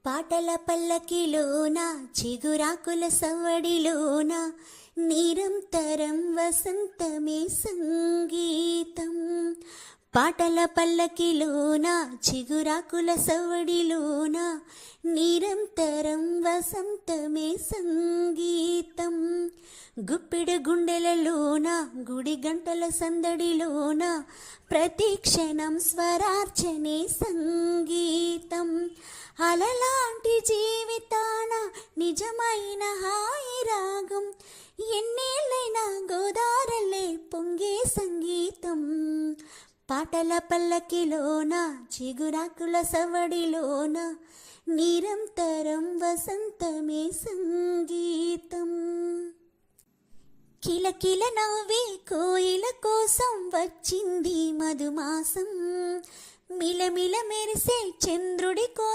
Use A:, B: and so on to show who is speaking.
A: పాటల పల్లకిలోన చిగురాకుల సవ్వడిలోన నిరంతరం వసంతమే సంగీతం. పాటల పల్లకిలోన చిగురాకుల సవ్వడిలోన నిరంతరం వసంతమే సంగీతం. గుప్పిడి గుండెలలోన గుడి గంటల సందడిలోన ప్రతి క్షణం స్వరార్చనే సంగీతం. అలలాంటి జీవితాన నిజమైన హాయి రాగం, ఎన్నేళ్ళైనా గోదారల్లే పొంగే సంగీతం. పాటల పల్లకిలోన చిగురాకుల సవ్వడిలోన నిరంతరం వసంతమే సంగీతం. కిలకిల నవ్వే కోయిల కోసం వచ్చింది మధుమాసం, మిలమిల మెరిసే చంద్రుడి కోసం